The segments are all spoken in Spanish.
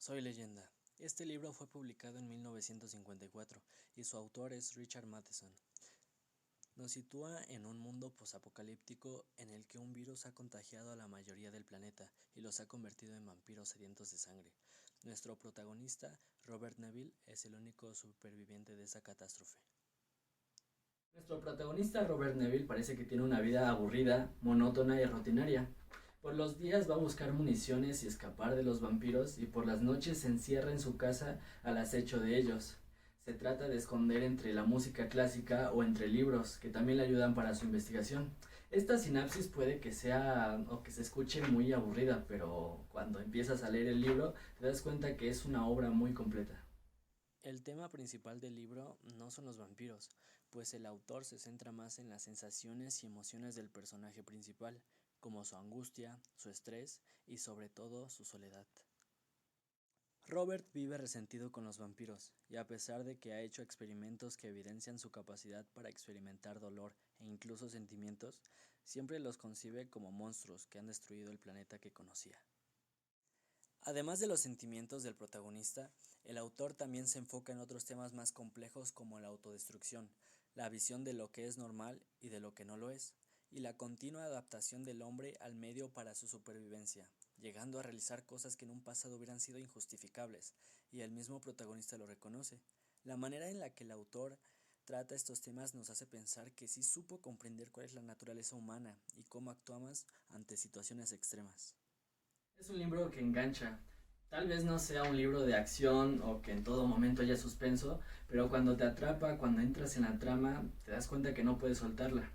Soy Leyenda. Este libro fue publicado en 1954 y su autor es Richard Matheson. Nos sitúa en un mundo posapocalíptico en el que un virus ha contagiado a la mayoría del planeta y los ha convertido en vampiros sedientos de sangre. Nuestro protagonista, Robert Neville, es el único superviviente de esa catástrofe. Nuestro protagonista Robert Neville parece que tiene una vida aburrida, monótona y rutinaria. Por los días va a buscar municiones y escapar de los vampiros y por las noches se encierra en su casa al acecho de ellos. Se trata de esconder entre la música clásica o entre libros que también le ayudan para su investigación. Esta sinapsis puede que sea o que se escuche muy aburrida, pero cuando empiezas a leer el libro te das cuenta que es una obra muy completa. El tema principal del libro no son los vampiros, pues el autor se centra más en las sensaciones y emociones del personaje principal, como su angustia, su estrés y sobre todo su soledad. Robert vive resentido con los vampiros, y a pesar de que ha hecho experimentos que evidencian su capacidad para experimentar dolor e incluso sentimientos, siempre los concibe como monstruos que han destruido el planeta que conocía. Además de los sentimientos del protagonista, el autor también se enfoca en otros temas más complejos como la autodestrucción, la visión de lo que es normal y de lo que no lo es, y la continua adaptación del hombre al medio para su supervivencia, llegando a realizar cosas que en un pasado hubieran sido injustificables, y el mismo protagonista lo reconoce. La manera en la que el autor trata estos temas nos hace pensar que sí supo comprender cuál es la naturaleza humana y cómo actuamos ante situaciones extremas. Es un libro que engancha. Tal vez no sea un libro de acción o que en todo momento haya suspenso, pero cuando te atrapa, cuando entras en la trama, te das cuenta que no puedes soltarla.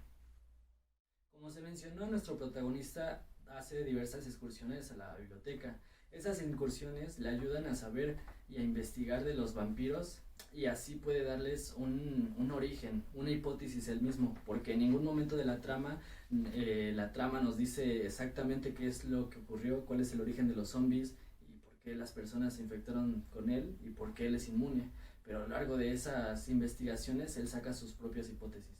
Como se mencionó, nuestro protagonista hace diversas excursiones a la biblioteca. Esas incursiones le ayudan a saber y a investigar de los vampiros y así puede darles un origen, una hipótesis él mismo, porque en ningún momento de la trama nos dice exactamente qué es lo que ocurrió, cuál es el origen de los zombies y por qué las personas se infectaron con él y por qué él es inmune. Pero a lo largo de esas investigaciones él saca sus propias hipótesis.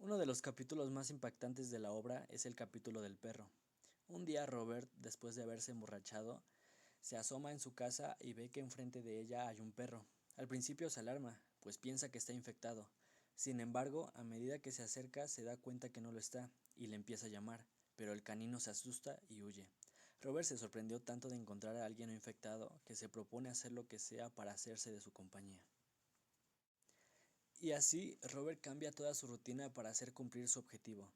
Uno de los capítulos más impactantes de la obra es el capítulo del perro. Un día Robert, después de haberse emborrachado, se asoma en su casa y ve que enfrente de ella hay un perro. Al principio se alarma, pues piensa que está infectado. Sin embargo, a medida que se acerca se da cuenta que no lo está y le empieza a llamar, pero el canino se asusta y huye. Robert se sorprendió tanto de encontrar a alguien no infectado que se propone hacer lo que sea para hacerse de su compañía. Y así, Robert cambia toda su rutina para hacer cumplir su objetivo.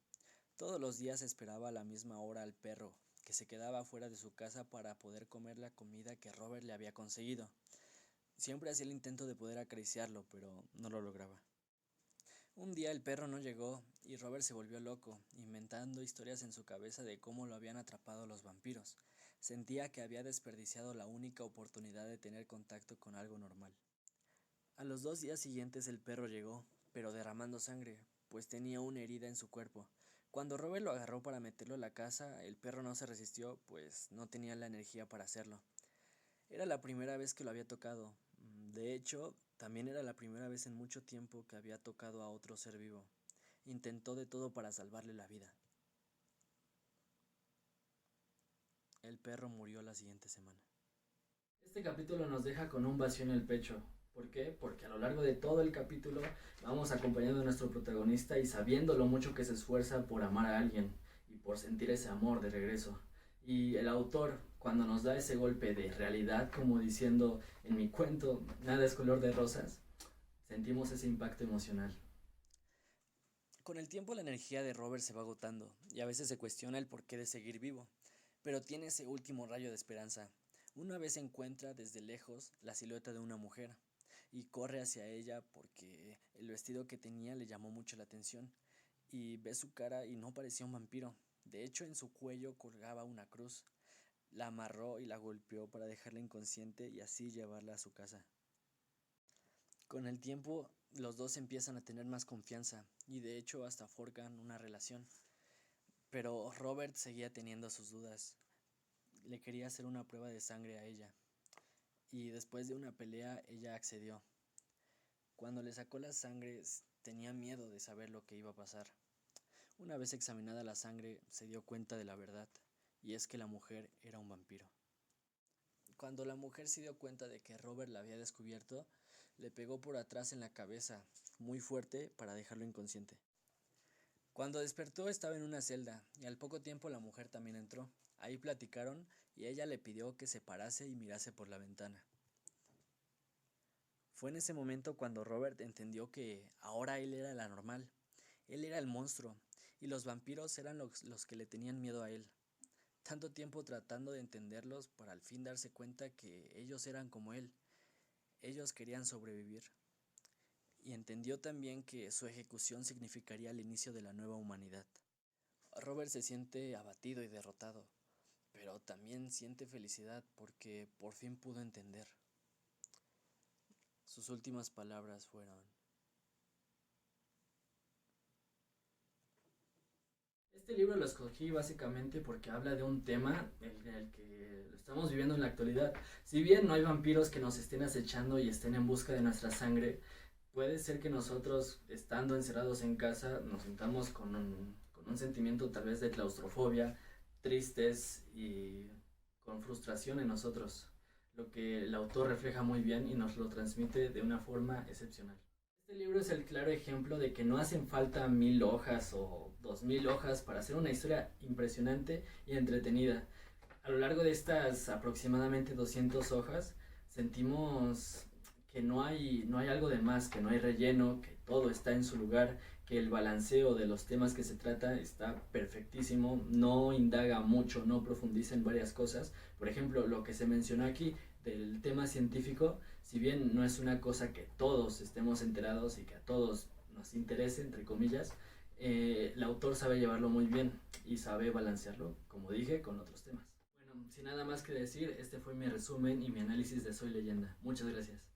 Todos los días esperaba a la misma hora al perro, que se quedaba fuera de su casa para poder comer la comida que Robert le había conseguido. Siempre hacía el intento de poder acariciarlo, pero no lo lograba. Un día el perro no llegó y Robert se volvió loco, inventando historias en su cabeza de cómo lo habían atrapado los vampiros. Sentía que había desperdiciado la única oportunidad de tener contacto con algo normal. A los 2 días siguientes el perro llegó, pero derramando sangre, pues tenía una herida en su cuerpo. Cuando Robert lo agarró para meterlo a la casa, el perro no se resistió, pues no tenía la energía para hacerlo. Era la primera vez que lo había tocado. De hecho, también era la primera vez en mucho tiempo que había tocado a otro ser vivo. Intentó de todo para salvarle la vida. El perro murió la siguiente semana. Este capítulo nos deja con un vacío en el pecho. ¿Por qué? Porque a lo largo de todo el capítulo vamos acompañando a nuestro protagonista y sabiendo lo mucho que se esfuerza por amar a alguien y por sentir ese amor de regreso. Y el autor, cuando nos da ese golpe de realidad, como diciendo en mi cuento, nada es color de rosas, sentimos ese impacto emocional. Con el tiempo la energía de Robert se va agotando y a veces se cuestiona el porqué de seguir vivo, pero tiene ese último rayo de esperanza. Una vez encuentra desde lejos la silueta de una mujer y corre hacia ella porque el vestido que tenía le llamó mucho la atención y ve su cara y no parecía un vampiro. De hecho, en su cuello colgaba una cruz. La amarró y la golpeó para dejarla inconsciente y así llevarla a su casa. Con el tiempo, los dos empiezan a tener más confianza y de hecho hasta forjan una relación. Pero Robert seguía teniendo sus dudas. Le quería hacer una prueba de sangre a ella y después de una pelea ella accedió. Cuando le sacó la sangre tenía miedo de saber lo que iba a pasar. Una vez examinada la sangre se dio cuenta de la verdad y es que la mujer era un vampiro. Cuando la mujer se dio cuenta de que Robert la había descubierto, le pegó por atrás en la cabeza, muy fuerte, para dejarlo inconsciente. Cuando despertó estaba en una celda, y al poco tiempo la mujer también entró. Ahí platicaron, y ella le pidió que se parase y mirase por la ventana. Fue en ese momento cuando Robert entendió que ahora él era el anormal, él era el monstruo, y los vampiros eran los que le tenían miedo a él. Tanto tiempo tratando de entenderlos para al fin darse cuenta que ellos eran como él, ellos querían sobrevivir. Y entendió también que su ejecución significaría el inicio de la nueva humanidad. Robert se siente abatido y derrotado, pero también siente felicidad porque por fin pudo entender. Sus últimas palabras fueron: Este libro lo escogí básicamente porque habla de un tema en el que lo estamos viviendo en la actualidad. Si bien no hay vampiros que nos estén acechando y estén en busca de nuestra sangre, puede ser que nosotros, estando encerrados en casa, nos sintamos con un sentimiento tal vez de claustrofobia, tristes y con frustración en nosotros, lo que el autor refleja muy bien y nos lo transmite de una forma excepcional. Este libro es el claro ejemplo de que no hacen falta 1000 hojas o 2000 hojas para hacer una historia impresionante y entretenida. A lo largo de estas aproximadamente 200 hojas, sentimos que no hay algo de más, que no hay relleno, que todo está en su lugar, que el balanceo de los temas que se trata está perfectísimo, no indaga mucho, no profundiza en varias cosas. Por ejemplo, lo que se menciona aquí del tema científico, si bien no es una cosa que todos estemos enterados y que a todos nos interese, entre comillas, el autor sabe llevarlo muy bien y sabe balancearlo, como dije, con otros temas. Bueno, sin nada más que decir, este fue mi resumen y mi análisis de Soy Leyenda. Muchas gracias.